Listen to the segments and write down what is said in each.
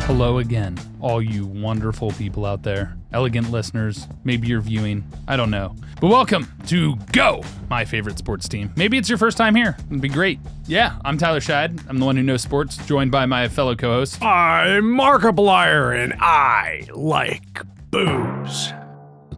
Hello again, all you wonderful people out there, elegant listeners. Maybe you're viewing, I don't know. But welcome to Go, my favorite sports team. Maybe it's your first time here. It'd be great. Yeah, I'm Tyler Scheid. I'm the one who knows sports, joined by my fellow co-host. I'm Markiplier, and I like boobs.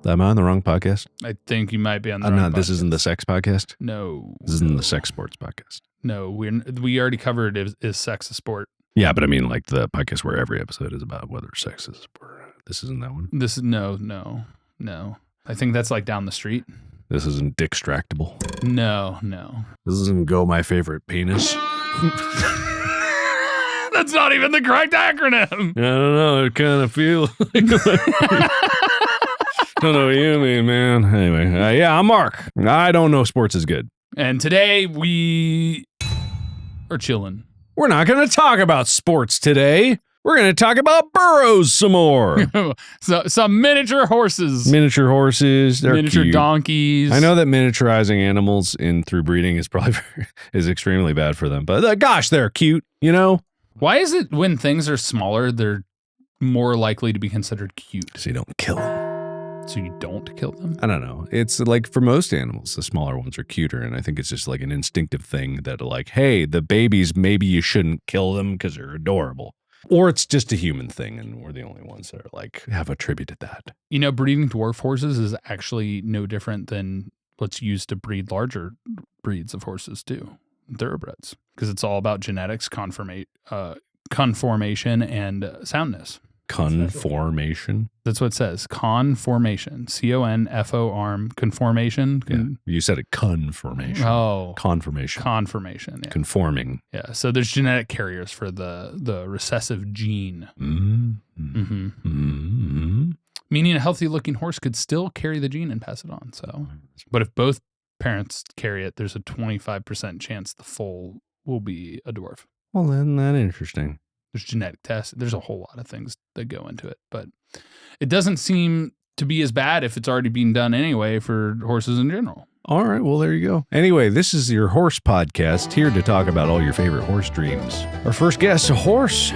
Am I on the wrong podcast? I think you might be on the wrong No, podcast. this isn't the sex podcast? No. This isn't the sex sports podcast. No, we already covered is sex a sport. Yeah, but I mean like the podcast where every episode is about whether sex is a sport. This isn't that one? This is no. I think that's like down the street. This isn't Dickstractable. No. This isn't Go My Favorite Penis. That's not even the correct acronym. I don't know. It kind of feels like... I don't know what you mean, man. Anyway, yeah, I'm Mark. I don't know sports is good. And today we are chilling. We're not going to talk about sports today. We're going to talk about burros some more. So some miniature horses. Miniature horses. They're miniature cute. donkeys. I know that miniaturizing animals through breeding is probably is extremely bad for them, but gosh, they're cute, you know? Why is it when things are smaller, they're more likely to be considered cute? So you don't kill them. So you don't kill them? I don't know. It's like for most animals, the smaller ones are cuter, and I think it's just like an instinctive thing that like, hey, the babies, maybe you shouldn't kill them because they're adorable. Or it's just a human thing, and we're the only ones that are like have attributed that. You know, breeding dwarf horses is actually no different than what's used to breed larger breeds of horses too, thoroughbreds, because it's all about genetics, conformation, and soundness. Conformation? That's what it says. Conformation. C-O-N-F-O-R-M. Conformation. Yeah. You said it conformation. Oh. Conformation. Conformation. Yeah. Conforming. Yeah. So there's genetic carriers for the recessive gene. Meaning a healthy looking horse could still carry the gene and pass it on. So, but if both parents carry it, there's a 25% chance the foal will be a dwarf. Well, isn't that interesting? There's genetic tests. There's a whole lot of things that go into it, but it doesn't seem to be as bad if it's already being done anyway for horses in general. All right. Well, there you go. Anyway, this is your horse podcast, here to talk about all your favorite horse dreams. Our first guest, a horse.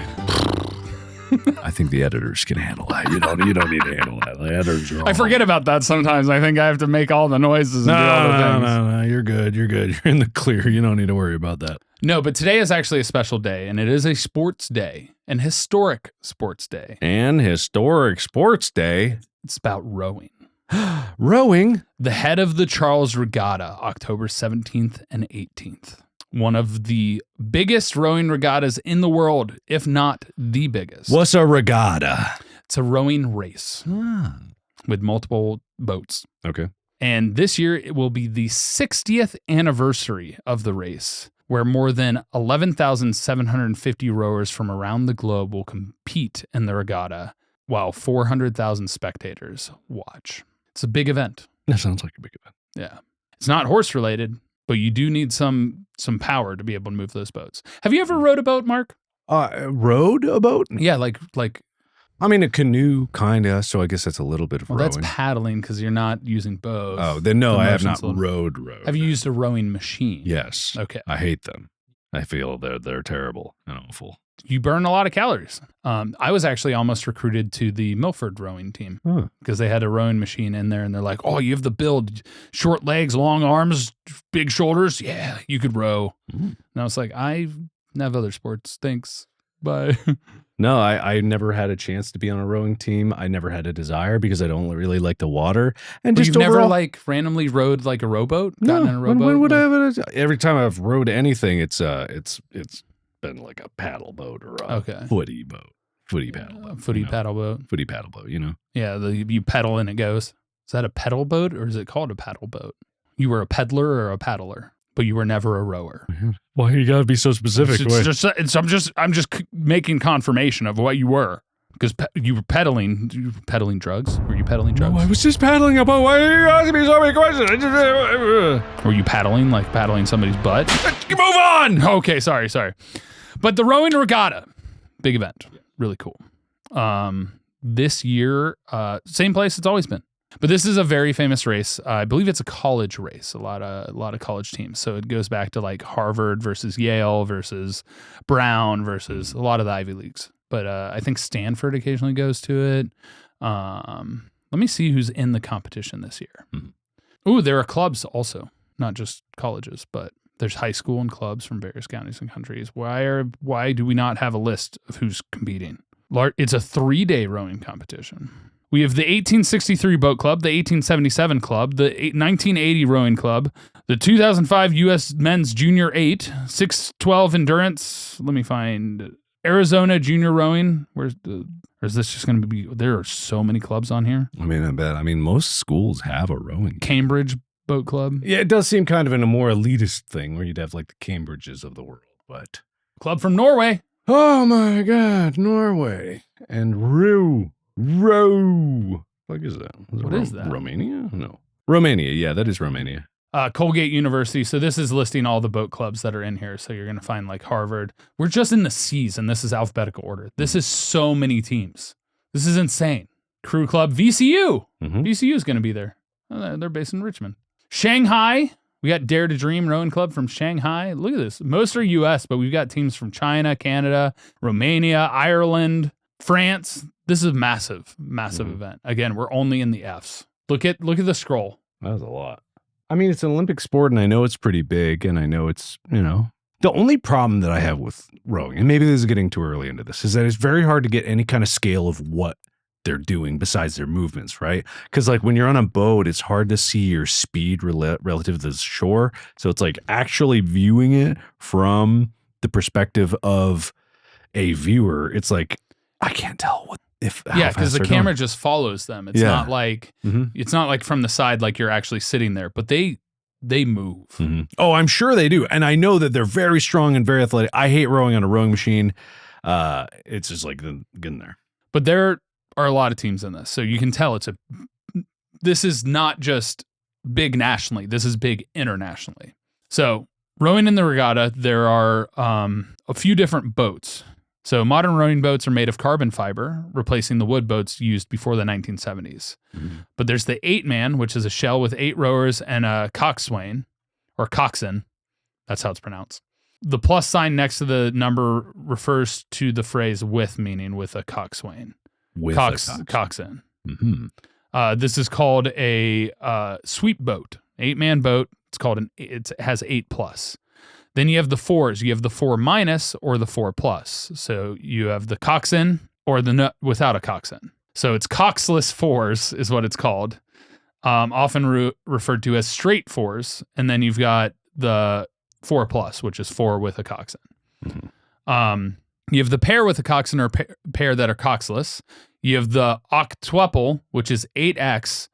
I think the editors can handle that. You don't need to handle that. The editors are all... I forget about that sometimes. I think I have to make all the noises and do all the things. No. You're good. You're in the clear. You don't need to worry about that. No, but today is actually a special day, and it is a sports day, an historic sports day. And historic sports day. It's about rowing. Rowing? The head of the Charles Regatta, October 17th and 18th. One of the biggest rowing regattas in the world, if not the biggest. What's a regatta? It's a rowing race with multiple boats. Okay. And this year, it will be the 60th anniversary of the race, where more than 11,750 rowers from around the globe will compete in the regatta, while 400,000 spectators watch. It's a big event. That sounds like a big event. Yeah. It's not horse related, but you do need some power to be able to move those boats. Have you ever rowed a boat, Mark? Rowed a boat? Yeah, like. I mean, a canoe, kind of. So I guess that's a little bit of rowing. That's paddling because you're not using both. Oh, then no, I have not rowed. Have you used a rowing machine? Yes. Okay. I hate them. I feel they're terrible and awful. You burn a lot of calories. I was actually almost recruited to the Milford rowing team because they had a rowing machine in there, and they're like, "Oh, you have the build, short legs, long arms, big shoulders. Yeah, you could row." And I was like, "I have other sports. Thanks. Bye." No, I never had a chance to be on a rowing team. I never had a desire because I don't really like the water. And but just you've overall, never like randomly rowed like a rowboat? No. Gotten in a rowboat? When would I have every time I've rowed anything, it's been like a paddle boat or a footy boat, footy paddle boat, paddle boat, footy paddle boat. You know? Yeah, you pedal and it goes. Is that a pedal boat or is it called a paddle boat? You were a peddler or a paddler, but you were never a rower. Why you gotta be so specific? I'm just making confirmation of what you were because you were pedaling. You were pedaling drugs. Were you pedaling drugs? No, I was just paddling a boat. Why are you asking me so many questions? Were you paddling like paddling somebody's butt? Move on. Okay, sorry. But the rowing regatta, big event, really cool. This year, same place it's always been. But this is a very famous race. I believe it's a college race, a lot of college teams. So it goes back to like Harvard versus Yale versus Brown versus a lot of the Ivy Leagues. but I think Stanford occasionally goes to it. Let me see who's in the competition this year. Ooh, there are clubs also, not just colleges, but there's high school and clubs from various counties and countries. Why do we not have a list of who's competing? It's a 3-day rowing competition. We have the 1863 Boat Club, the 1877 Club, the 1980 Rowing Club, the 2005 U.S. Men's Junior 8, 612 Endurance. Let me find Arizona Junior Rowing. Or is this just going to be? There are so many clubs on here. I mean, I bet. I mean, most schools have a rowing. Cambridge Boat Club. Yeah, it does seem kind of in a more elitist thing where you'd have like the Cambridges of the world, but Club from Norway. Oh my God, Norway and row. What is that? What is that? Romania? No, Romania. Yeah, that is Romania. Colgate University. So this is listing all the boat clubs that are in here. So you're going to find like Harvard. We're just in the C's, and this is alphabetical order. This is so many teams. This is insane. Crew Club, VCU. VCU is going to be there. They're based in Richmond. Shanghai. We got Dare to Dream Rowing Club from Shanghai. Look at this. Most are U.S., but we've got teams from China, Canada, Romania, Ireland, France. This is a massive event. Again, we're only in the F's. Look at the scroll. That was a lot. I mean, it's an Olympic sport, and I know it's pretty big, and I know it's, the only problem that I have with rowing, and maybe this is getting too early into this, is that it's very hard to get any kind of scale of what they're doing besides their movements, right? Because like when you're on a boat, it's hard to see your speed relative to the shore. So it's like actually viewing it from the perspective of a viewer. It's like, I can't tell because the camera just follows them. It's not like it's not like from the side like you're actually sitting there, but they move. Oh, I'm sure they do. And I know that they're very strong and very athletic. I hate rowing on a rowing machine. It's just like getting there. But there are a lot of teams in this. So you can tell this is not just big nationally. This is big internationally. So rowing in the regatta, there are a few different boats. So modern rowing boats are made of carbon fiber, replacing the wood boats used before the 1970s. But there's the 8-man, which is a shell with 8 rowers and a coxswain, or coxswain. That's how it's pronounced. The plus sign next to the number refers to the phrase with, meaning with a coxswain. Coxswain. This is called a sweep boat, 8-man boat. It has 8 plus. Then you have the 4s. You have the 4 minus or the 4 plus. So you have the coxswain or the without a coxswain. So it's coxless 4s is what it's called. Often referred to as straight 4s. And then you've got the 4 plus, which is 4 with a coxswain. You have the pair with a coxswain or pair that are coxless. You have the octuple, which is 8x,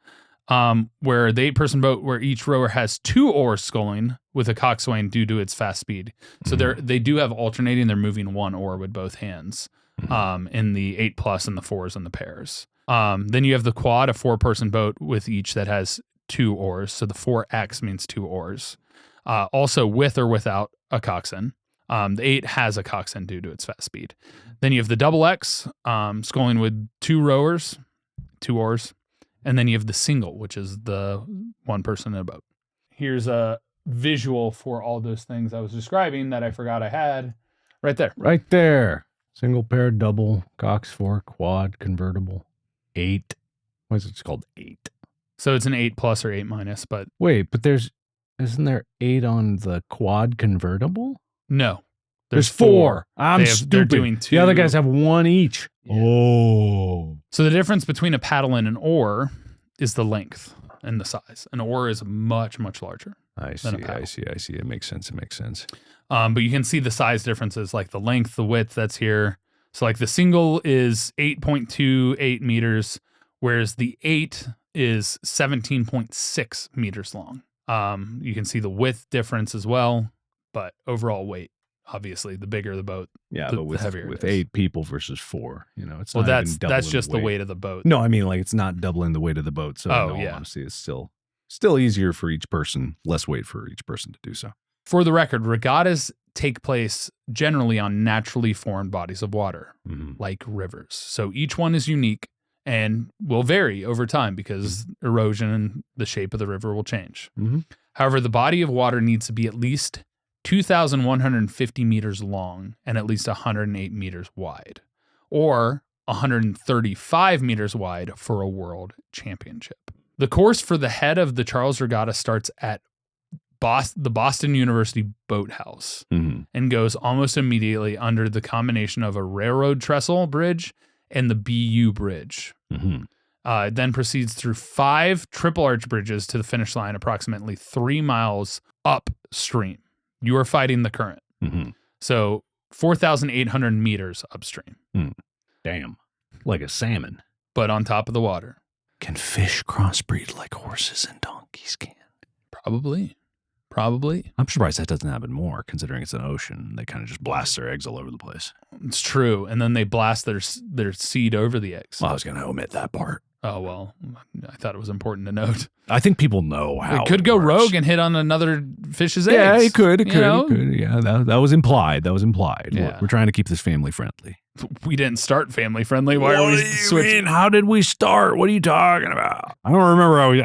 where the 8-person boat where each rower has 2 oars sculling with a coxswain due to its fast speed. So they do have alternating. They're moving 1 oar with both hands in the 8 plus and the 4s and the pairs. Then you have the quad, a 4-person boat with each that has 2 oars. So the 4x means 2 oars. Also with or without a coxswain. The 8 has a coxswain due to its fast speed. Then you have the double X, sculling with 2 rowers, 2 oars. And then you have the single, which is the 1 person in a boat. Here's a visual for all those things I was describing that I forgot I had right there. Right there. Single pair, double, cox 4, quad, convertible, 8. Why is it called 8? So it's an 8 plus or 8 minus, but... Wait, but isn't there 8 on the quad convertible? No. There's 4. I'm stupid. They're doing 2. The other guys have 1 each. Yeah. Oh. So the difference between a paddle and an oar is the length and the size. An oar is much, much larger. I see. It makes sense. But you can see the size differences, like the length, the width that's here. So like the single is 8.28 meters, whereas the 8 is 17.6 meters long. You can see the width difference as well, but overall weight. Obviously, the bigger the boat, the heavier with 8 people versus 4, it's well, that's just the weight of the boat. No, I mean like it's not doubling the weight of the boat. So honestly, it's still easier for each person, less weight for each person to do so. For the record, regattas take place generally on naturally formed bodies of water, like rivers. So each one is unique and will vary over time because erosion and the shape of the river will change. However, the body of water needs to be at least 2,150 meters long and at least 108 meters wide. or 135 meters wide for a world championship. The course for the head of the Charles Regatta starts at the Boston University Boathouse and goes almost immediately under the combination of a railroad trestle bridge and the BU Bridge. It then proceeds through 5 triple arch bridges to the finish line approximately 3 miles upstream. You are fighting the current. So 4,800 meters upstream. Damn. Like a salmon. But on top of the water. Can fish crossbreed like horses and donkeys can? Probably. I'm surprised that doesn't happen more, considering it's an ocean. They kind of just blast their eggs all over the place. It's true. And then they blast their seed over the eggs. Well, I was going to omit that part. Oh, well, I thought it was important to note. I think people know how it could go rogue and hit on another fish's eggs. Yeah, it could. Yeah, that was implied. Yeah. We're trying to keep this family friendly. We didn't start family friendly. Why are we switching? How did we start? What are you talking about? I don't remember how we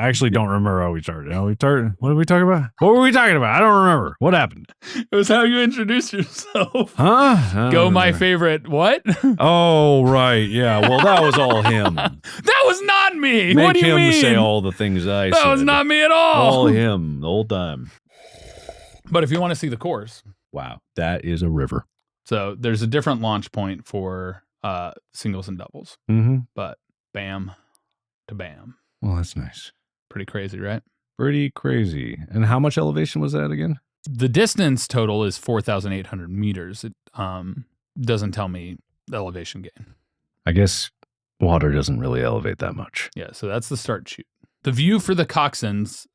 started. What did we talk about? What were we talking about? I don't remember. What happened? It was how you introduced yourself. Huh? Go my favorite. What? Oh, right. Yeah. Well, that was all him. That was not me. Make what do you mean? him say all the things I said. That was not me at all. All him the whole time. But if you want to see the course. Wow. That is a river. So there's a different launch point for singles and doubles. But bam to bam. Well, that's nice. Pretty crazy, right? Pretty crazy. And how much elevation was that again? The distance total is 4,800 meters. It doesn't tell me the elevation gain. I guess water doesn't really elevate that much. Yeah, so that's the start chute. The view for the Coxswains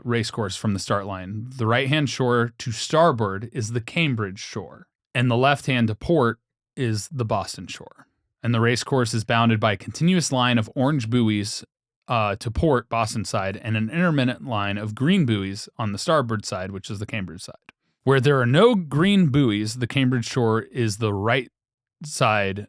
race course from the start line, the right-hand shore to starboard is the Cambridge shore, and the left-hand to port is the Boston shore. And the race course is bounded by a continuous line of orange buoys to port, Boston side, and an intermittent line of green buoys on the starboard side, which is the Cambridge side. Where there are no green buoys, the Cambridge shore is the right side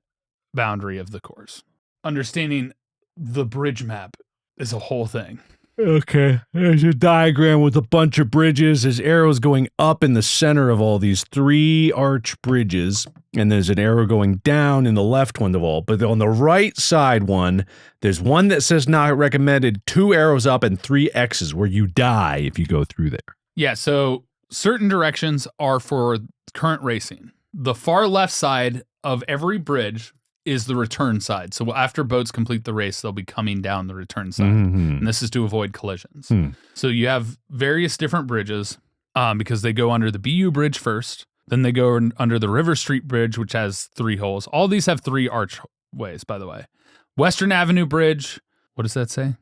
boundary of the course. Understanding the bridge map is a whole thing. Okay. There's a diagram with a bunch of bridges. There's arrows going up in the center of all these 3 arch bridges. And there's an arrow going down in the left one of all. But on the right side one, there's one that says not recommended, 2 arrows up and 3 X's where you die if you go through there. Yeah, so certain directions are for current racing. The far left side of every bridge is the return side. So after boats complete the race, they'll be coming down the return side. And this is to avoid collisions. So you have various different bridges because they go under the BU Bridge first. Then they go under the River Street Bridge, which has 3 holes. All these have 3 archways, by the way. Western Avenue Bridge. What does that say?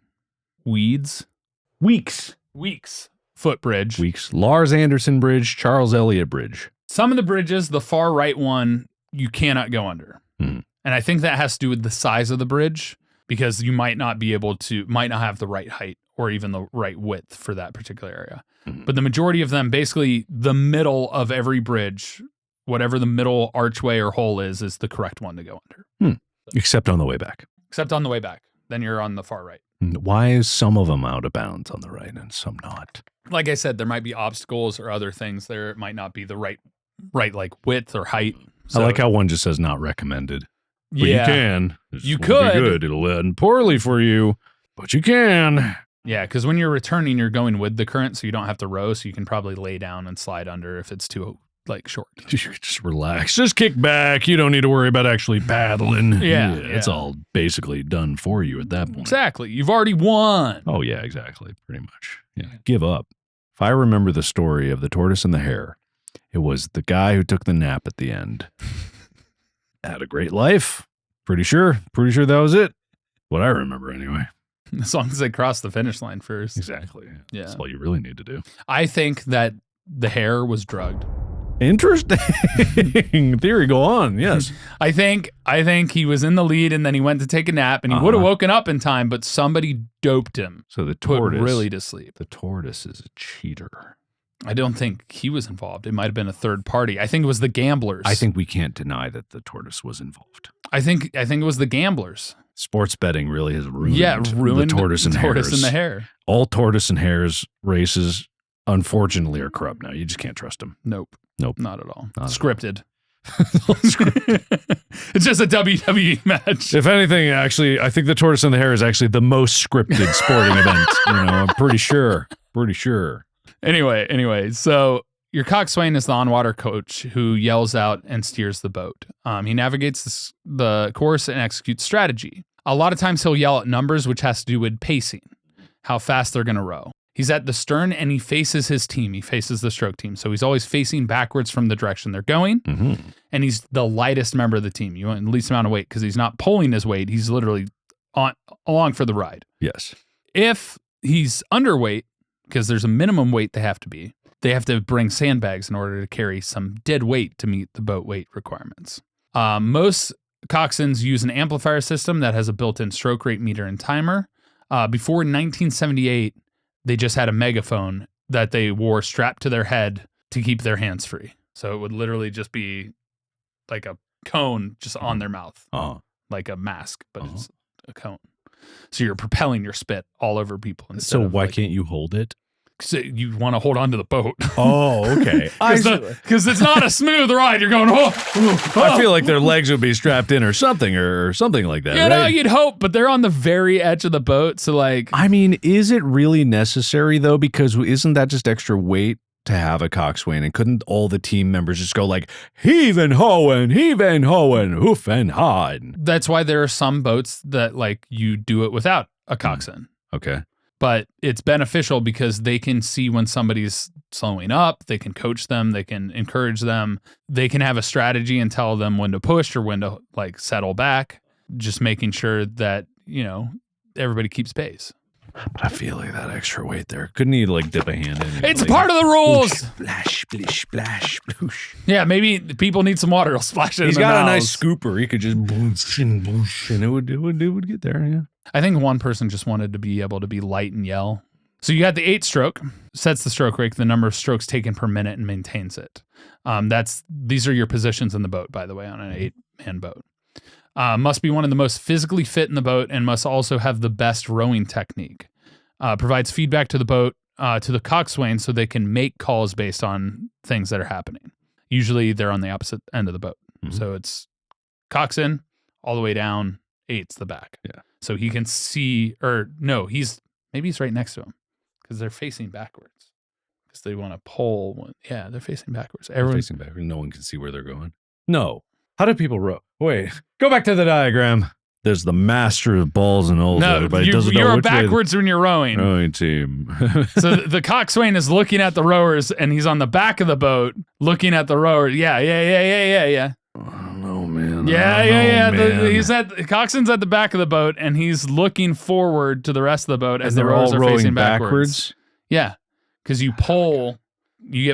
Weeks. Footbridge. Weeks. Lars Anderson Bridge, Charles Elliott Bridge. Some of the bridges, the far right one, you cannot go under. And I think that has to do with the size of the bridge because you might not have the right height or even the right width for that particular area. But the majority of them, basically the middle of every bridge, whatever the middle archway or hole is the correct one to go under. Except on the way back. Then you're on the far right. Why is some of them out of bounds on the right and some not? Like I said, there might be obstacles or other things there. It might not be the right like width or height. So, I like how one just says not recommended. But yeah, you can. You could. Be good. It'll end poorly for you, but you can. Yeah, because when you're returning, you're going with the current, so you don't have to row, so you can probably lay down and slide under if it's too short. Just relax. Just kick back. You don't need to worry about actually paddling. Yeah. It's all basically done for you at that point. Exactly. You've already won. Oh, yeah, exactly. Pretty much. Yeah. Give up. If I remember the story of the tortoise and the hare, it was the guy who took the nap at the end. Had a great life. Pretty sure that was it. What I remember anyway. As long as they cross the finish line first. Exactly. Yeah. That's all you really need to do. I think that the hare was drugged. Interesting theory. Go on. Yes. I think he was in the lead and then he went to take a nap and he would have woken up in time, but somebody doped him. So the tortoise put really to sleep. The tortoise is a cheater. I don't think he was involved. It might have been a third party. I think it was the gamblers. I think we can't deny that the tortoise was involved. I think it was the gamblers. Sports betting really has ruined ruined the tortoise and the hare. All tortoise and hares races, unfortunately, are corrupt now. You just can't trust them. Nope. Not at all. Not Scripted. It's just a WWE match. If anything, actually, I think the tortoise and the hare is actually the most scripted sporting event. I'm pretty sure. Anyway, so your coxswain is the on-water coach who yells out and steers the boat. He navigates the course and executes strategy. A lot of times he'll yell at numbers, which has to do with pacing, how fast they're going to row. He's at the stern and he faces his team. He faces the stroke team. So he's always facing backwards from the direction they're going. Mm-hmm. And he's the lightest member of the team. You want the least amount of weight because he's not pulling his weight. He's literally along for the ride. Yes. If he's underweight, because there's a minimum weight they have to bring sandbags in order to carry some dead weight to meet the boat weight requirements. Most coxswains use an amplifier system that has a built-in stroke rate meter and timer. Before 1978, they just had a megaphone that they wore strapped to their head to keep their hands free. So it would literally just be like a cone just on their mouth, like a mask, but it's a cone. So you're propelling your spit all over people. So why can't you hold it? So you want to hold on to the boat. Oh, okay. Because it's not a smooth ride. You're going, I feel like their legs would be strapped in or something like that. You know, you'd hope, but they're on the very edge of the boat. So I mean, is it really necessary though? Because isn't that just extra weight to have a coxswain? And couldn't all the team members just go like, heave and hoen, hoof and hod? That's why there are some boats that you do it without a coxswain. Okay. But it's beneficial because they can see when somebody's slowing up. They can coach them. They can encourage them. They can have a strategy and tell them when to push or when to settle back. Just making sure that, everybody keeps pace. But I feel like that extra weight there. Couldn't he dip a hand in? It's part of the rules. Splash, splish, splash, sploosh. Yeah, maybe people need some water. He'll splash it. He's got a nice scooper. He could just boosh and it would get there. Yeah. I think one person just wanted to be able to be light and yell. So you got the 8 stroke, sets the stroke rate, the number of strokes taken per minute, and maintains it. These are your positions in the boat, by the way, on an 8-man boat. Must be one of the most physically fit in the boat and must also have the best rowing technique. Provides feedback to the boat, to the coxswain, so they can make calls based on things that are happening. Usually they're on the opposite end of the boat. Mm-hmm. So it's coxswain all the way down, 8's the back. Yeah. So he can see, he's right next to him because they're facing backwards because they want to pull. Yeah, they're facing backwards. Everyone's facing backwards. No one can see where they're going. No. How do people row? Wait, go back to the diagram. There's the master of balls and holes. No, you're backwards when you're rowing. Rowing team. So the coxswain is looking at the rowers and he's on the back of the boat looking at the rowers. Yeah. Man. Yeah. The coxswain's at the back of the boat, and he's looking forward to the rest of the boat as the rowers are facing backwards. Yeah, because you pull, you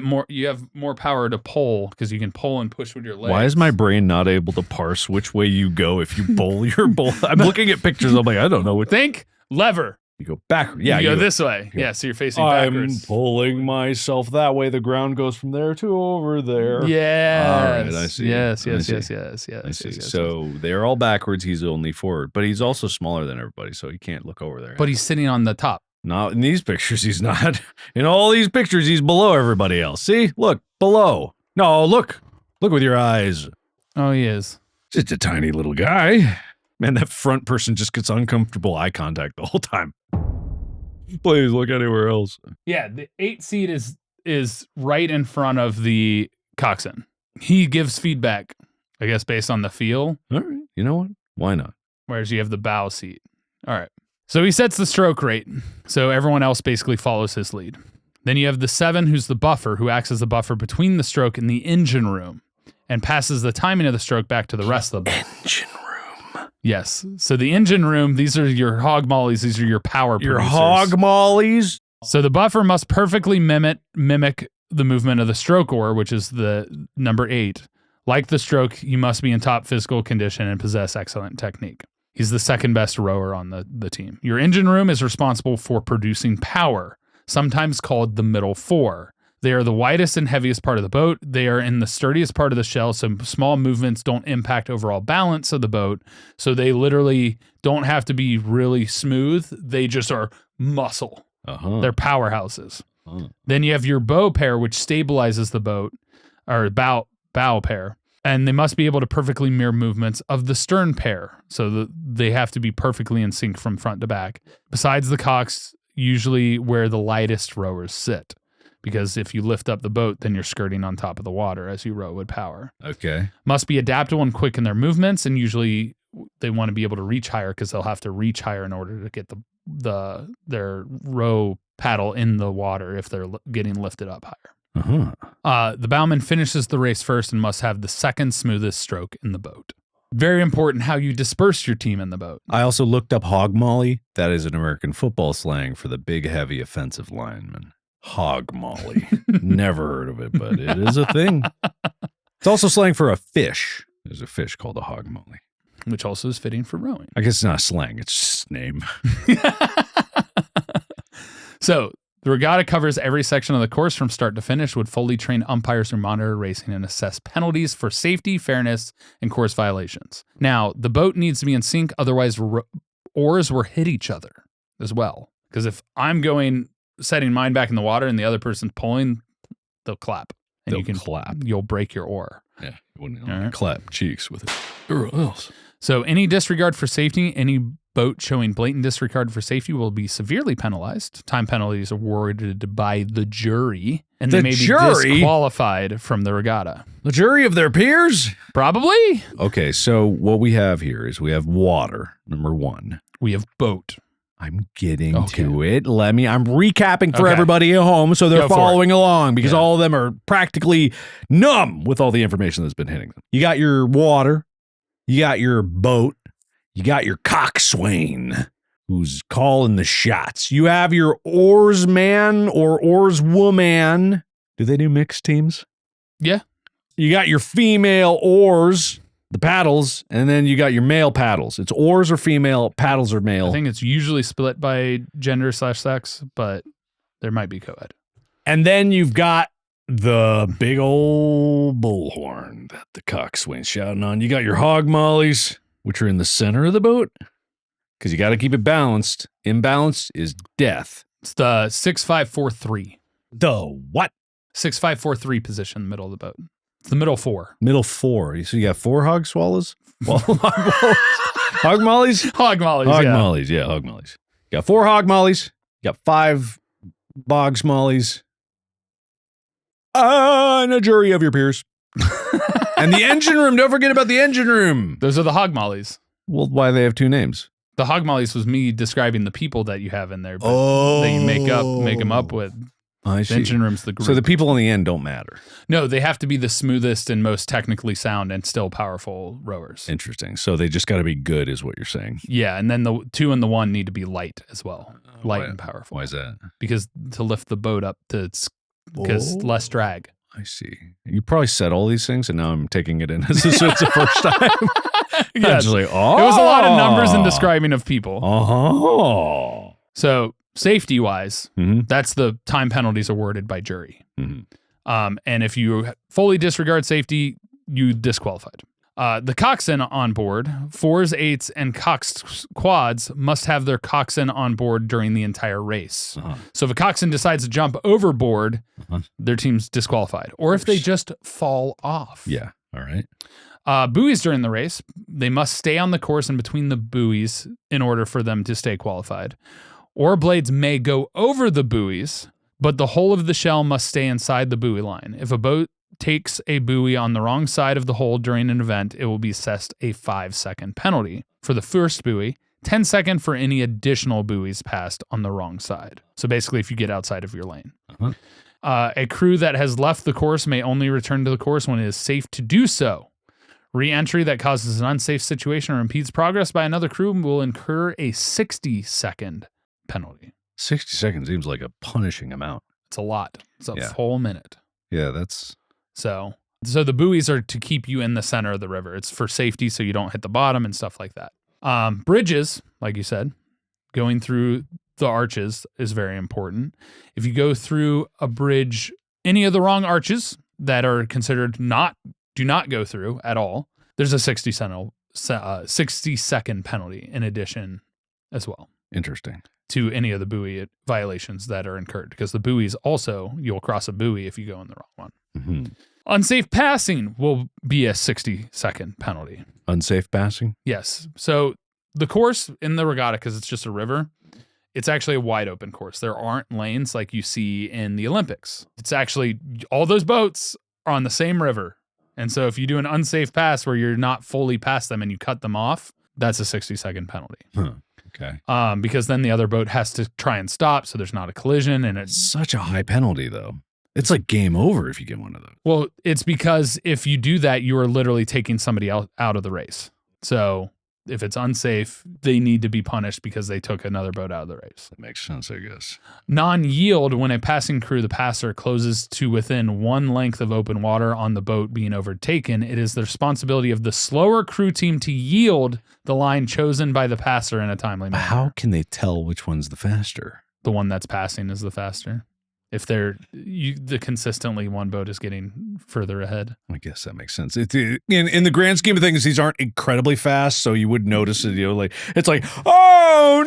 have more power to pull because you can pull and push with your legs. Why is my brain not able to parse which way you go if you pull your bowl? I'm looking at pictures. I'm like, I don't know. Think lever. You go backward. Yeah, you go this way. Yeah, so you're facing backwards. I'm pulling myself that way. The ground goes from there to over there. Yeah. All right, I see. Yes. I see. So they're all backwards. He's only forward, but he's also smaller than everybody, so he can't look over there. But he's sitting on the top. Not in these pictures. He's not. In all these pictures, he's below everybody else. See? Look, below. No, look. Look with your eyes. Oh, he is. Just a tiny little guy. Man, that front person just gets uncomfortable eye contact the whole time. Please look anywhere else. Yeah, the 8 seat is right in front of the coxswain. He gives feedback, I guess, based on the feel. All right. You know what? Why not? Whereas you have the bow seat. All right. So he sets the stroke rate. So everyone else basically follows his lead. Then you have the 7, who's the buffer, who acts as the buffer between the stroke and the engine room and passes the timing of the stroke back to the rest of the boat. Engine room. Yes. So the engine room, these are your hog mollies. These are your power producers. Your hog mollies? So the buffer must perfectly mimic the movement of the stroke oar, which is the number 8. Like the stroke, you must be in top physical condition and possess excellent technique. He's the second best rower on the team. Your engine room is responsible for producing power, sometimes called the middle 4. They are the widest and heaviest part of the boat. They are in the sturdiest part of the shell, so small movements don't impact overall balance of the boat. So they literally don't have to be really smooth. They just are muscle. Uh-huh. They're powerhouses. Uh-huh. Then you have your bow pair, which stabilizes the boat, or bow pair. And they must be able to perfectly mirror movements of the stern pair. So they have to be perfectly in sync from front to back. Besides the cocks, usually where the lightest rowers sit. Because if you lift up the boat, then you're skirting on top of the water as you row with power. Okay. Must be adaptable and quick in their movements, and usually they want to be able to reach higher because they'll have to reach higher in order to get their row paddle in the water if they're getting lifted up higher. The bowman finishes the race first and must have the second smoothest stroke in the boat. Very important how you disperse your team in the boat. I also looked up hog molly. That is an American football slang for the big, heavy offensive lineman. Hog molly. Never heard of it, but it is a thing. It's also slang for a fish. There's a fish called a hog molly. Which also is fitting for rowing. I guess it's not a slang. It's just a name. So, the regatta covers every section of the course from start to finish with fully trained umpires who monitor racing and assess penalties for safety, fairness, and course violations. Now, the boat needs to be in sync, otherwise oars will hit each other as well. Because if I'm setting mine back in the water and the other person's pulling, they'll clap. And you'll break your oar. Yeah, you wouldn't clap cheeks with it. Or else. So any disregard for safety, any boat showing blatant disregard for safety will be severely penalized. Time penalties awarded by the jury, and they may be disqualified from the regatta. The jury of their peers? Probably. Okay, so what we have here is we have water, number one. We have boat. I'm getting to it. I'm recapping for everybody at home so they're following along because all of them are practically numb with all the information that's been hitting them. You got your water, you got your boat, you got your coxswain who's calling the shots. You have your oarsman or oarswoman. Do they do mixed teams? Yeah. You got your female oars, the paddles, and then you got your male paddles. It's oars are female, paddles are male. I think it's usually split by gender/sex, but there might be co-ed. And then you've got the big old bullhorn that the coxswain's shouting on. You got your hog mollies, which are in the center of the boat, because you got to keep it balanced. Imbalanced is death. It's the 6-5-4-3. The what? 6-5-4-3 position, middle of the boat. It's the middle four. Middle four. So you got 4 hog swallows? Well, hog mollies? Hog mollies, hog mollies, yeah, hog mollies. You got 4 hog mollies. You got 5 bogs mollies. And a jury of your peers. And the engine room. Don't forget about the engine room. Those are the hog mollies. Well, why they have 2 names? The hog mollies was me describing the people that you have in there, but that you make them up with. I see. The engine room's the group. So the people in the end don't matter. No, they have to be the smoothest and most technically sound and still powerful rowers. Interesting. So they just got to be good is what you're saying. Yeah, and then the 2 and the 1 need to be light as well. Light and powerful. Why is that? Because to lift the boat up because less drag. I see. You probably said all these things and now I'm taking it in as if it's the first time. Yes. Like, it was a lot of numbers and describing of people. So safety-wise, that's the time penalties awarded by jury. And if you fully disregard safety, you disqualified. The coxswain on board, 4s, 8s, and cox quads must have their coxswain on board during the entire race. So if a coxswain decides to jump overboard, their team's disqualified. Or if they just fall off. Yeah, all right. Buoys during the race, they must stay on the course and between the buoys in order for them to stay qualified. Oar blades may go over the buoys, but the whole of the shell must stay inside the buoy line. If a boat takes a buoy on the wrong side of the hole during an event, it will be assessed a 5-second penalty for the first buoy, 10-second for any additional buoys passed on the wrong side. So basically, if you get outside of your lane. A crew that has left the course may only return to the course when it is safe to do so. Re-entry that causes an unsafe situation or impedes progress by another crew will incur a 60-second penalty. 60 seconds seems like a punishing amount. It's a lot. It's a full minute. Yeah, that's... So the buoys are to keep you in the center of the river. It's for safety so you don't hit the bottom and stuff like that. Bridges, like you said, going through the arches is very important. If you go through a bridge, any of the wrong arches that are considered do not go through at all, there's a 60-second penalty in addition as well. Interesting. To any of the buoy violations that are incurred, because the buoys also, you'll cross a buoy if you go in the wrong one. Mm-hmm. Unsafe passing will be a 60-second penalty. Unsafe passing? Yes. So the course in the regatta, because it's just a river, it's actually a wide open course. There aren't lanes like you see in the Olympics. It's actually, all those boats are on the same river. And so if you do an unsafe pass where you're not fully past them and you cut them off, that's a 60-second penalty. Huh. Okay. Because then the other boat has to try and stop so there's not a collision. And it's Such a high penalty, though. It's like game over if you get one of those. Well, it's because if you do that, you are literally taking somebody else out of the race. So if it's unsafe, they need to be punished because they took another boat out of the race. That makes sense, I guess. Non-yield, when a passing crew, the passer, closes to within one length of open water on the boat being overtaken, it is the responsibility of the slower crew team to yield the line chosen by the passer in a timely manner. How can they tell which one's the faster? The one that's passing is the faster. If the consistently one boat is getting further ahead. I guess that makes sense. It's in the grand scheme of things, these aren't incredibly fast, so you would notice it. Like it's like, oh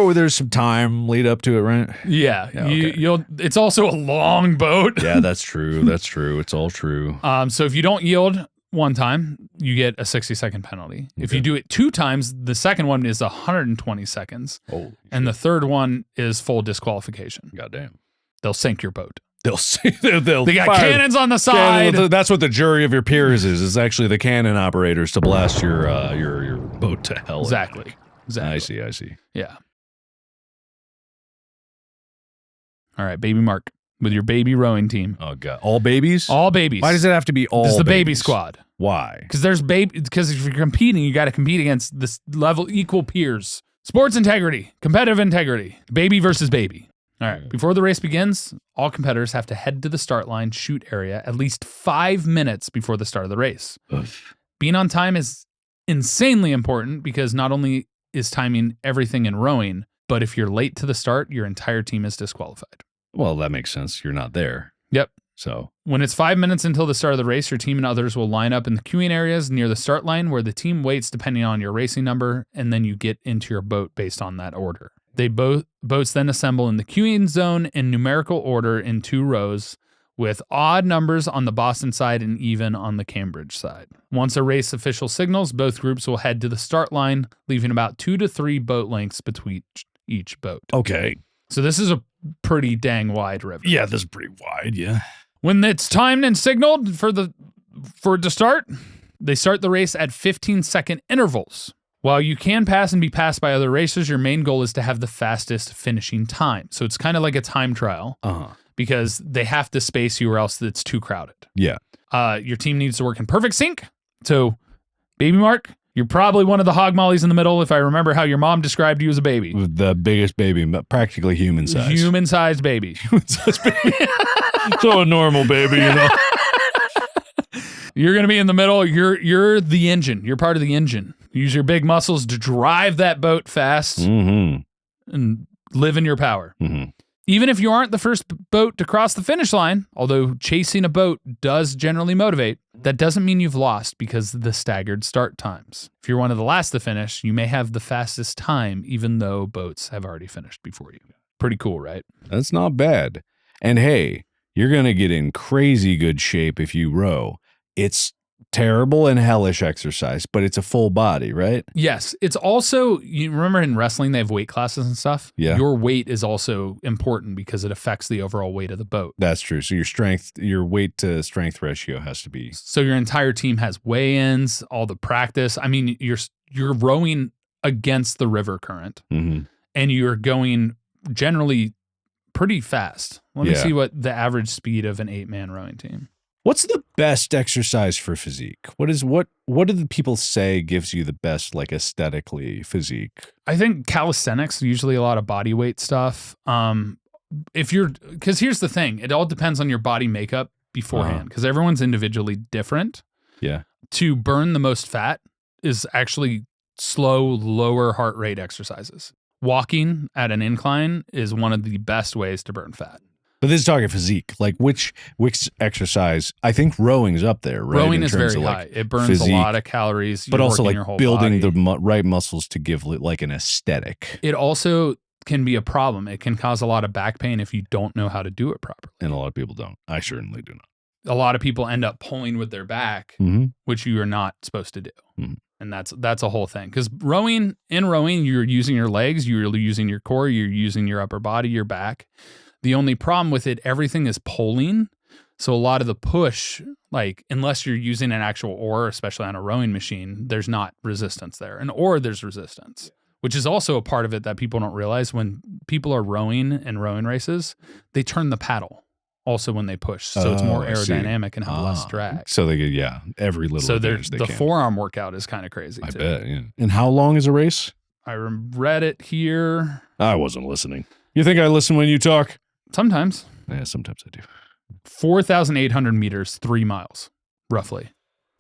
no! There's some time lead up to it, right? Yeah. Okay. It's also a long boat. Yeah, that's true. That's true. It's all true. So if you don't yield one time, you get a 60-second penalty. Okay. If you do it 2 times, the second one is 120 seconds. Oh, and the third one is full disqualification. Goddamn. They'll sink your boat. They got cannons on the side. That's what the jury of your peers is actually the cannon operators to blast your boat to hell. Exactly. I see. Yeah. All right, baby Mark. With your baby rowing team. Oh god, all babies? All babies. Why does it have to be all? This is the babies? baby squad. Why? Because if you're competing, you got to compete against this level equal peers. Sports integrity, competitive integrity, baby versus baby. All right. Before the race begins, all competitors have to head to the start line shoot area at least 5 minutes before the start of the race. Oof. Being on time is insanely important because not only is timing everything in rowing, but if you're late to the start, your entire team is disqualified. Well, that makes sense. You're not there. Yep. So when it's 5 minutes until the start of the race, your team and others will line up in the queuing areas near the start line where the team waits depending on your racing number, and then you get into your boat based on that order. Boats then assemble in the queuing zone in numerical order in 2 rows with odd numbers on the Boston side and even on the Cambridge side. Once a race official signals, both groups will head to the start line, leaving about 2 to 3 boat lengths between each boat. Okay. So this is a pretty dang wide river. Yeah, this is pretty wide, yeah. When it's timed and signaled for it to start, they start the race at 15-second intervals. While you can pass and be passed by other racers, your main goal is to have the fastest finishing time. So it's kind of like a time trial because they have to space you or else it's too crowded. Yeah. Your team needs to work in perfect sync. So, baby Mark, you're probably one of the hog mollies in the middle, if I remember how your mom described you as a baby. The biggest baby, practically human size. Human-sized baby. Human-sized baby. So a normal baby, you know. You're going to be in the middle. You're the engine. You're part of the engine. Use your big muscles to drive that boat fast and live in your power. Mm-hmm. Even if you aren't the first boat to cross the finish line, although chasing a boat does generally motivate, that doesn't mean you've lost because of the staggered start times. If you're one of the last to finish, you may have the fastest time even though boats have already finished before you. Pretty cool, right? That's not bad. And hey, you're going to get in crazy good shape if you row. It's terrible and hellish exercise, but it's a full body, right? Yes. It's also, you remember in wrestling, they have weight classes and stuff? Yeah. Your weight is also important because it affects the overall weight of the boat. That's true. So your weight to strength ratio has to be. So your entire team has weigh-ins, all the practice. I mean, you're rowing against the river current and you're going generally pretty fast. Let me see what the average speed of an 8-man rowing team. What's the best exercise for physique? What do the people say gives you the best, like, aesthetically physique? I think calisthenics, usually a lot of body weight stuff. Because here's the thing, it all depends on your body makeup beforehand because everyone's individually different. Yeah. To burn the most fat is actually slow, lower heart rate exercises. Walking at an incline is one of the best ways to burn fat. But this is talking physique. Like which exercise? I think rowing's up there, right? Rowing is very high. It burns physique, a lot of calories. But also like your whole building body. the right muscles to give like an aesthetic. It also, can be a problem. It can cause a lot of back pain if you don't know how to do it properly. And a lot of people don't. I certainly do not. A lot of people end up pulling with their back, which you are not supposed to do. And that's a whole thing. Because rowing, you're using your legs, you're using your core, you're using your upper body, your back. The only problem with it, everything is pulling. So a lot of the push, like unless you're using an actual oar, especially on a rowing machine, there's not resistance there. An oar, there's resistance, which is also a part of it that people don't realize. When people are rowing in rowing races, they turn the paddle also when they push. So it's more aerodynamic and have less drag. So they get, every little advantage they can. The forearm workout is kind of crazy too. I bet, yeah. And how long is a race? I read it here. I wasn't listening. You think I listen when you talk? Sometimes. Yeah, sometimes I do. 4,800 meters, 3 miles, roughly.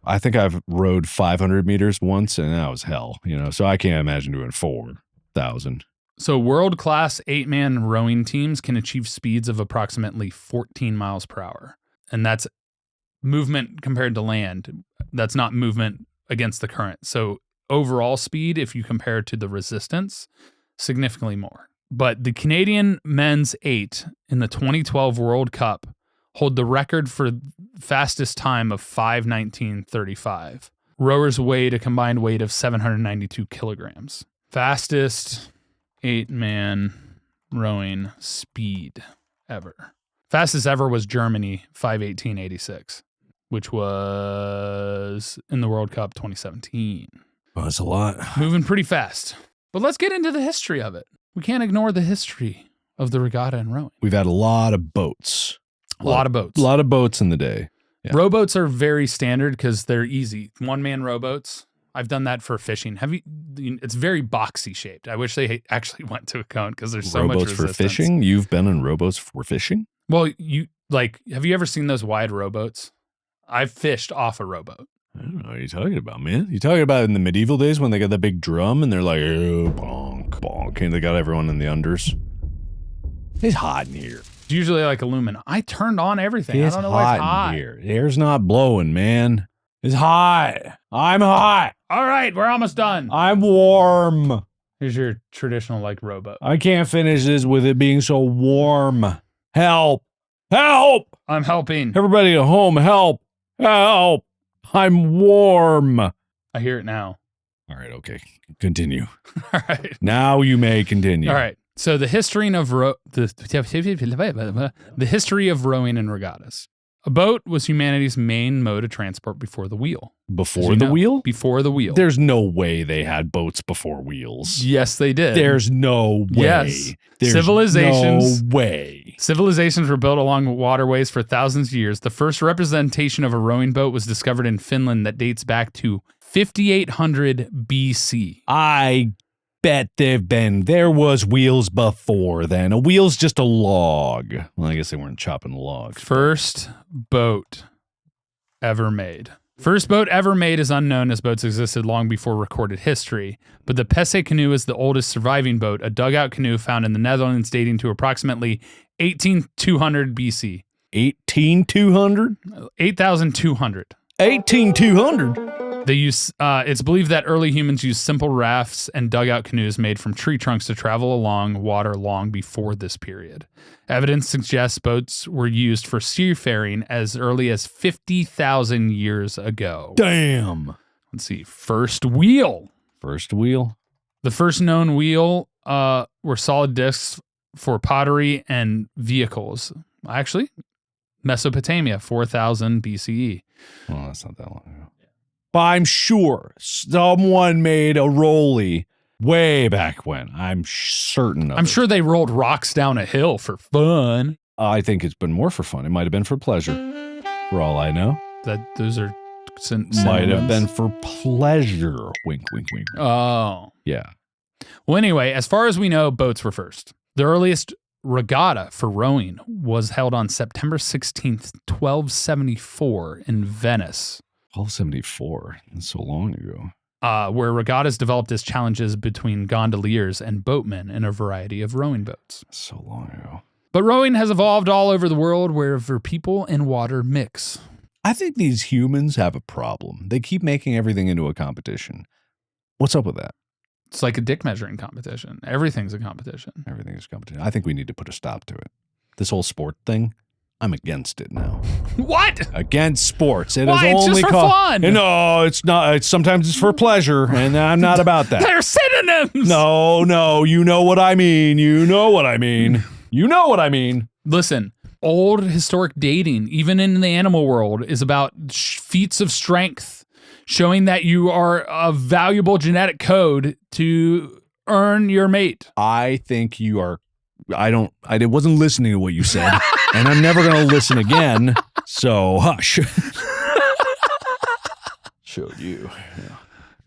I think I've rowed 500 meters once, and that was hell, so I can't imagine doing 4,000. So world-class 8-man rowing teams can achieve speeds of approximately 14 miles per hour. And that's movement compared to land. That's not movement against the current. So overall speed, if you compare it to the resistance, significantly more. But the Canadian men's 8 in the 2012 World Cup hold the record for fastest time of 5:19:35. Rowers weighed a combined weight of 792 kilograms. Fastest 8-man rowing speed ever. Fastest ever was Germany, 5:18:86, which was in the World Cup 2017. Well, that's a lot. Moving pretty fast. But let's get into the history of it. We can't ignore the history of the regatta and rowing. We've had a lot of boats. A lot of boats. A lot of boats in the day. Yeah. Rowboats are very standard because they're easy. One-man rowboats. I've done that for fishing. It's very boxy shaped. I wish they actually went to a cone because there's so much resistance. Rowboats for fishing? You've been in rowboats for fishing? Well, have you ever seen those wide rowboats? I've fished off a rowboat. I don't know what you're talking about, man. You're talking about in the medieval days when they got that big drum and they're like, oh, bonk, bonk, and they got everyone in the unders. It's hot in here. It's usually like aluminum. I turned on everything. I don't know why it's hot. In here. The air's not blowing, man. It's hot. I'm hot. All right, we're almost done. I'm warm. Here's your traditional rowboat. I can't finish this with it being so warm. Help. Help. I'm helping. Everybody at home, help. Help. I'm warm. I hear it now. All right, okay. Continue. All right. Now you may continue. All right. So the history of the history of rowing and regattas. A boat was humanity's main mode of transport before the wheel. Before the wheel? Before the wheel. There's no way they had boats before wheels. Yes, they did. There's no way. Yes. There's Civilizations. No way. Civilizations were built along waterways for thousands of years. The first representation of a rowing boat was discovered in Finland that dates back to 5800 BC. I bet there was wheels before then. A wheel's just a log. Well, I guess they weren't chopping logs. First boat ever made. First boat ever made is unknown, as boats existed long before recorded history. But the Pesse canoe is the oldest surviving boat, a dugout canoe found in the Netherlands dating to approximately 18,200 BC. 18,200? 8,200. 18,200? It's believed that early humans used simple rafts and dugout canoes made from tree trunks to travel along water long before this period. Evidence suggests boats were used for seafaring as early as 50,000 years ago. Damn. Let's see. First wheel. First wheel. The first known wheel were solid discs for pottery and vehicles. Actually, Mesopotamia, 4,000 BCE. Well, that's not that long ago. But I'm sure someone made a rolly way back when. I'm certain of it. I'm sure they rolled rocks down a hill for fun. I think it's been more for fun. It might have been for pleasure, for all I know. Those are synonyms. Might have been for pleasure. Wink, wink, wink. Oh. Yeah. Well, anyway, as far as we know, boats were first. The earliest regatta for rowing was held on September 16th, 1274 in Venice. 1274. That's so long ago. Where regattas developed as challenges between gondoliers and boatmen in a variety of rowing boats. So long ago. But rowing has evolved all over the world wherever people and water mix. I think these humans have a problem. They keep making everything into a competition. What's up with that? It's like a dick measuring competition. Everything's a competition. Everything is competition. I think we need to put a stop to it. This whole sport thing, I'm against it now. What? Against sports. It Why? is It's only just for fun. No, it's not. Sometimes it's for pleasure, and I'm not about that. They're synonyms. No, you know what I mean. You know what I mean. You know what I mean. Listen, old historic dating, even in the animal world, is about feats of strength, showing that you are a valuable genetic code to earn your mate. I think you are. I wasn't listening to what you said, and I'm never going to listen again. So hush. Showed you. Yeah.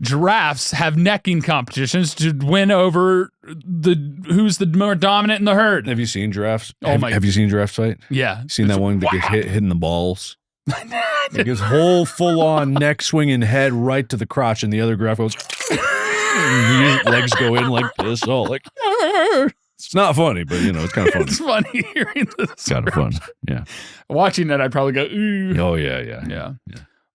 Giraffes have necking competitions to win over who's the more dominant in the herd. Have you seen giraffes? Oh have you seen giraffes fight? Yeah. Seen that one that gets hit in the balls? Like his whole full-on neck swinging head right to the crotch, and the other giraffe goes, and his legs go in like this, all like. It's not funny, but it's kind of funny. It's funny hearing this. It's kind of fun. Yeah. Watching it, I'd probably go, ooh. Oh yeah. Yeah.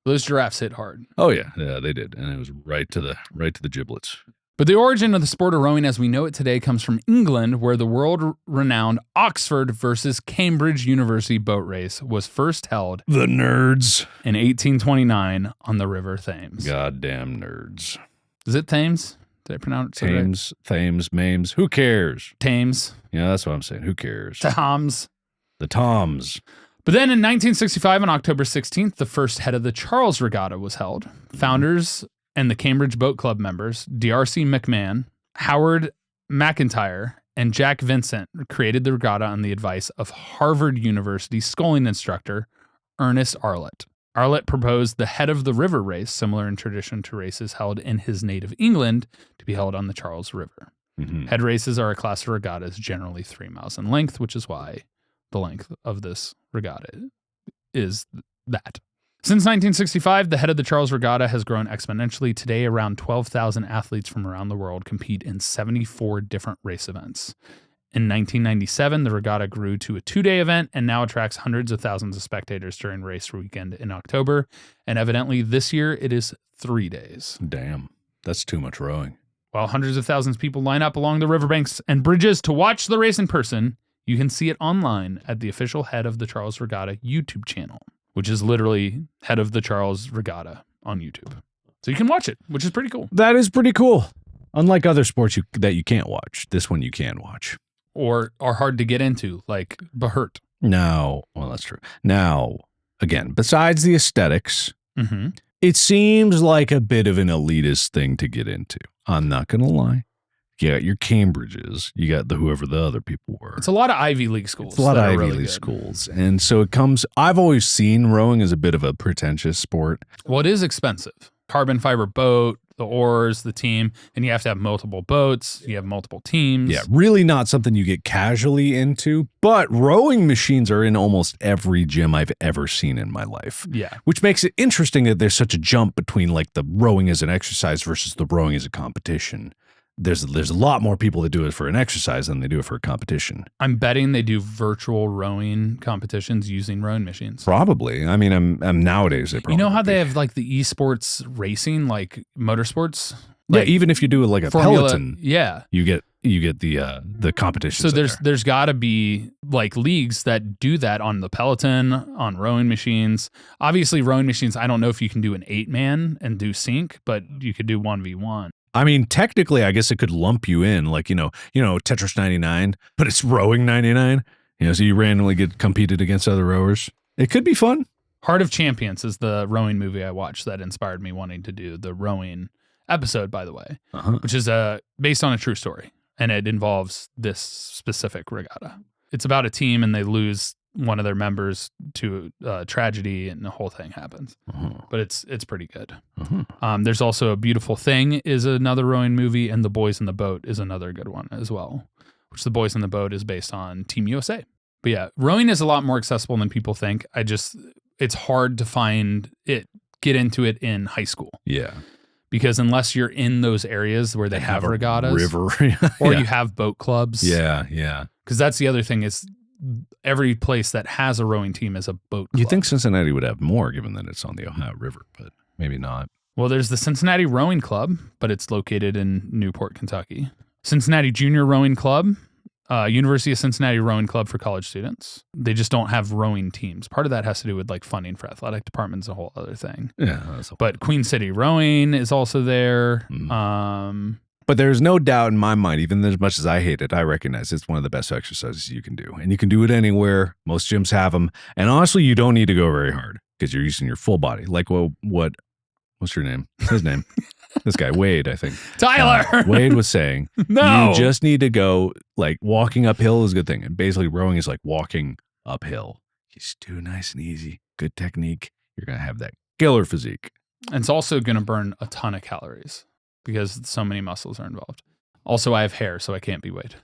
Those giraffes hit hard. Oh yeah, they did, and it was right to the giblets. But the origin of the sport of rowing as we know it today comes from England, where the world-renowned Oxford versus Cambridge University boat race was first held. The nerds. In 1829 on the River Thames. Goddamn nerds. Is it Thames? Did I pronounce it right? Thames, Mames. Who cares? Thames. Yeah, that's what I'm saying. Who cares? Toms. The Toms. But then in 1965, on October 16th, the first head of the Charles Regatta was held. Founders and the Cambridge Boat Club members, D.R.C. McMahon, Howard McIntyre, and Jack Vincent created the regatta on the advice of Harvard University sculling instructor Ernest Arlett. Arlett proposed the head of the river race, similar in tradition to races held in his native England, to be held on the Charles River. Mm-hmm. Head races are a class of regattas generally 3 miles in length, which is why the length of this regatta is that. Since 1965, the head of the Charles Regatta has grown exponentially. Today, around 12,000 athletes from around the world compete in 74 different race events. In 1997, the regatta grew to a 2-day event and now attracts hundreds of thousands of spectators during race weekend in October. And evidently this year, it is 3 days. Damn, that's too much rowing. While hundreds of thousands of people line up along the riverbanks and bridges to watch the race in person, you can see it online at the official Head of the Charles Regatta YouTube channel, which is literally Head of the Charles Regatta on YouTube. So you can watch it, which is pretty cool. That is pretty cool. Unlike other sports that you can't watch, this one you can watch. Or are hard to get into, like Behurt. Now, well, that's true. Now, again, besides the aesthetics, it seems like a bit of an elitist thing to get into. I'm not going to lie. You got your Cambridges, you got whoever the other people were. It's a lot of Ivy League schools. It's a lot of Ivy League schools. And so it comes, I've always seen rowing as a bit of a pretentious sport. Well, it is expensive. Carbon fiber boat, the oars, the team, and you have to have multiple boats. You have multiple teams. Yeah, really not something you get casually into, but rowing machines are in almost every gym I've ever seen in my life. Yeah. Which makes it interesting that there's such a jump between like the rowing as an exercise versus the rowing as a competition. There's a lot more people that do it for an exercise than they do it for a competition. I'm betting they do virtual rowing competitions using rowing machines. Probably. I mean, I'm nowadays they probably. You know how they have like the esports racing, like motorsports? Yeah, Like even if you do it like a Peloton, yeah, you get the competition. So there's got to be like leagues that do that on the Peloton, on rowing machines. Obviously, rowing machines, I don't know if you can do an 8-man and do sync, but you could do 1v1. I mean, technically, I guess it could lump you in, like, you know, Tetris 99, but it's rowing 99. So you randomly get competed against other rowers. It could be fun. Heart of Champions is the rowing movie I watched that inspired me wanting to do the rowing episode, by the way, which is based on a true story, and it involves this specific regatta. It's about a team, and they lose one of their members to tragedy, and the whole thing happens. But it's pretty good. There's also A Beautiful Thing is another rowing movie, and The Boys in the Boat is another good one as well, which The Boys in the Boat is based on Team USA. But yeah, rowing is a lot more accessible than people think. It's hard to get into it in high school. Yeah. Because unless you're in those areas where they have regattas, river, or you have boat clubs. Yeah. Because that's the other thing is every place that has a rowing team is a boat club. You'd think Cincinnati would have more given that it's on the Ohio River, but maybe not. Well, there's the Cincinnati Rowing Club, but it's located in Newport, Kentucky. Cincinnati Junior Rowing Club, University of Cincinnati Rowing Club for college students. They just don't have rowing teams. Part of that has to do with like funding for athletic departments, a whole other thing. Yeah. But Queen City Rowing is also there. But there's no doubt in my mind, even as much as I hate it, I recognize it's one of the best exercises you can do. And you can do it anywhere. Most gyms have them. And honestly, you don't need to go very hard because you're using your full body. Like what's your name? His name. This guy, Wade, I think. Tyler! Wade was saying, no. You just need to go, like, walking uphill is a good thing. And basically, rowing is like walking uphill. Just do nice and easy. Good technique. You're going to have that killer physique. And it's also going to burn a ton of calories because so many muscles are involved. Also, I have hair, so I can't be Wade.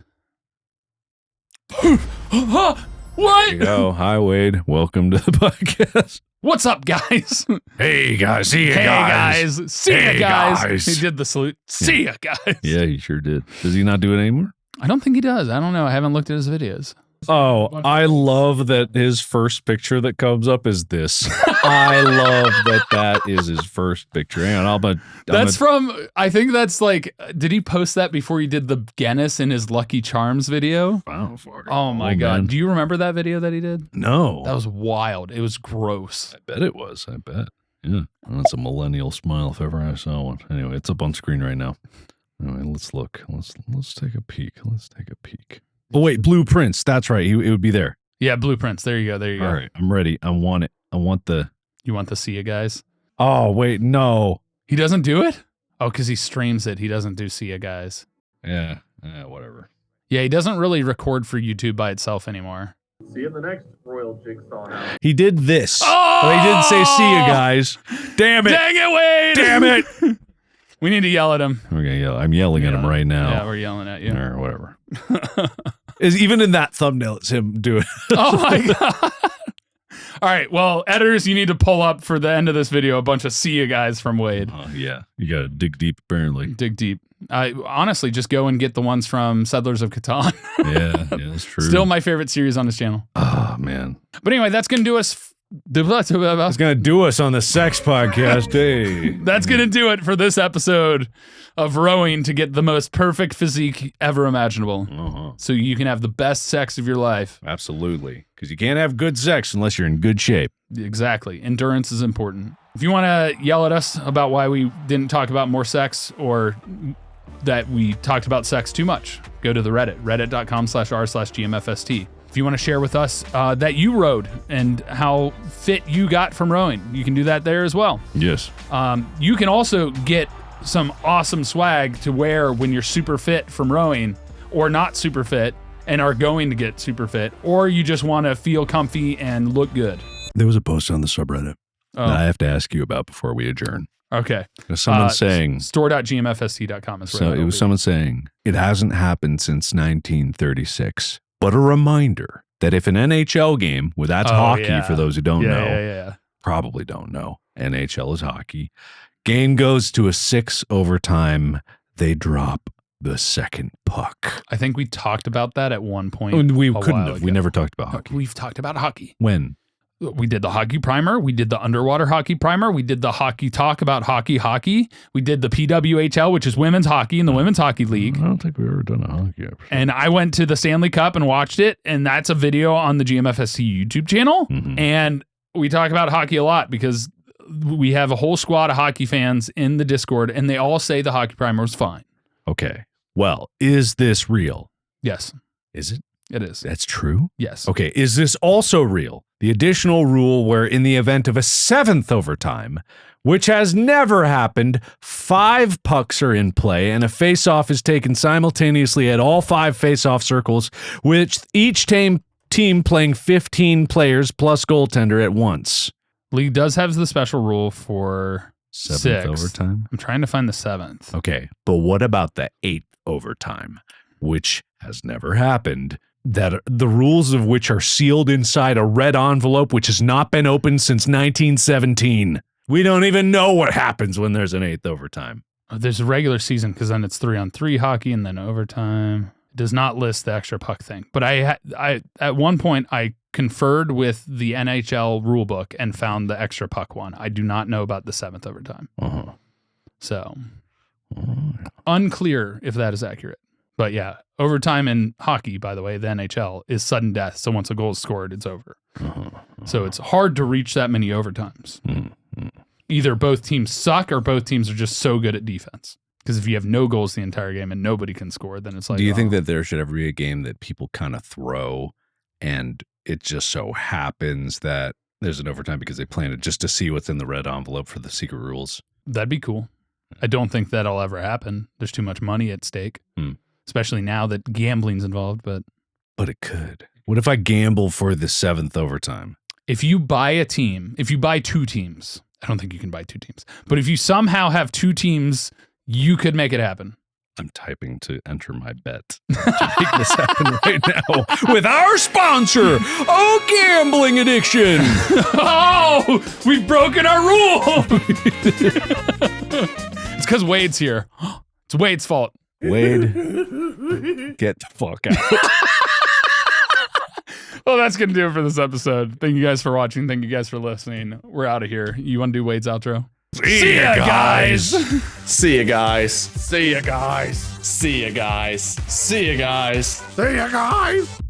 What? There you go. Hi, Wade. Welcome to the podcast. What's up, guys? Hey, guys. See ya, hey, guys. See ya, guys. He did the salute. See ya, guys. Yeah, he sure did. Does he not do it anymore? I don't think he does. I don't know. I haven't looked at his videos. Oh, I love that his first picture that comes up is this. I love that is his first picture. Hang on, I think that's like, did he post that before he did the Guinness in his Lucky Charms video? Wow. Oh my God. Man. Do you remember that video that he did? No. That was wild. It was gross. I bet it was. I bet. Yeah. Well, that's a millennial smile if ever I saw one. Anyway, it's up on screen right now. Anyway, let's look. Let's take a peek. Oh, wait, Blueprints. That's right. It would be there. Yeah, Blueprints. There you go. All right, I'm ready. I want it. I want the... You want the See Ya guys? Oh, wait, no. He doesn't do it? Oh, because he streams it. He doesn't do See Ya guys. Yeah, whatever. Yeah, he doesn't really record for YouTube by itself anymore. See you in the next Royal Jigsaw house. He did this. Oh! But he didn't say See Ya guys. Damn it. Dang it, Wade. Damn it. We need to yell at him. We're going to yell. I'm yelling at him right now. Yeah, we're yelling at you. Or whatever. Is even in that thumbnail, it's him doing it. Oh my God. All right. Well, editors, you need to pull up for the end of this video a bunch of See Ya guys from Wade. Yeah. You got to dig deep, apparently. Dig deep. Honestly, just go and get the ones from Settlers of Catan. yeah, that's true. Still my favorite series on his channel. Oh, man. But anyway, that's going to do us. It's going to do us on the sex podcast. Hey. That's going to do it for this episode of rowing to get the most perfect physique ever imaginable. So you can have the best sex of your life. Absolutely. Because you can't have good sex unless you're in good shape. Exactly. Endurance is important. If you want to yell at us about why we didn't talk about more sex or that we talked about sex too much, go to the Reddit, reddit.com/r/GMFST. If you want to share with us that you rowed and how fit you got from rowing, you can do that there as well. Yes. You can also get some awesome swag to wear when you're super fit from rowing or not super fit and are going to get super fit, or you just want to feel comfy and look good. There was a post on the subreddit that I have to ask you about before we adjourn. Okay. Someone's saying... store.gmfst.com is where So it was someone saying, it hasn't happened since 1936. But a reminder that if an NHL game, well, that's hockey for those who don't know, probably don't know, NHL is hockey, game goes to a 6 overtime, they drop the second puck. I think we talked about that at one point. We couldn't have. We never talked about hockey. We've talked about hockey. When? We did the hockey primer. We did the underwater hockey primer. We did the hockey talk about hockey. We did the PWHL, which is women's hockey in the Women's Hockey League. I don't think we've ever done a hockey episode. And I went to the Stanley Cup and watched it. And that's a video on the GMFST YouTube channel. And we talk about hockey a lot because we have a whole squad of hockey fans in the Discord and they all say the hockey primer was fine. Okay. Well, is this real? Yes. Is it? It is. That's true? Yes. Okay. Is this also real? The additional rule where in the event of a 7th overtime, which has never happened, 5 pucks are in play and a face-off is taken simultaneously at all 5 face-off circles, which each team playing 15 players plus goaltender at once. League does have the special rule for 7th overtime? I'm trying to find the 7th. Okay. But what about the 8th overtime, which has never happened? That the rules of which are sealed inside a red envelope, which has not been opened since 1917. We don't even know what happens when there's an 8th overtime. There's a regular season because then it's 3-on-3 hockey and then overtime. It does not list the extra puck thing. But I at one point I conferred with the NHL rulebook and found the extra puck one. I do not know about the 7th overtime. So unclear if that is accurate. But yeah, overtime in hockey, by the way, the NHL, is sudden death. So once a goal is scored, it's over. So it's hard to reach that many overtimes. Either both teams suck or both teams are just so good at defense. Because if you have no goals the entire game and nobody can score, then it's like... Do you think that there should ever be a game that people kind of throw and it just so happens that there's an overtime because they planned it just to see what's in the red envelope for the secret rules? That'd be cool. I don't think that'll ever happen. There's too much money at stake. Especially now that gambling's involved, but it could. What if I gamble for the 7th overtime? If you buy 2 teams, I don't think you can buy 2 teams, but if you somehow have 2 teams, you could make it happen. I'm typing to enter my bet to make this happen right now with our sponsor, Oh Gambling Addiction. Oh, we've broken our rule. It's because Wade's here. It's Wade's fault. Wade, get the fuck out. Well, that's going to do it for this episode. Thank you guys for watching. Thank you guys for listening. We're out of here. You want to do Wade's outro? See ya, guys. See ya, guys. See ya, guys. See ya, guys. See ya, guys. See ya, guys.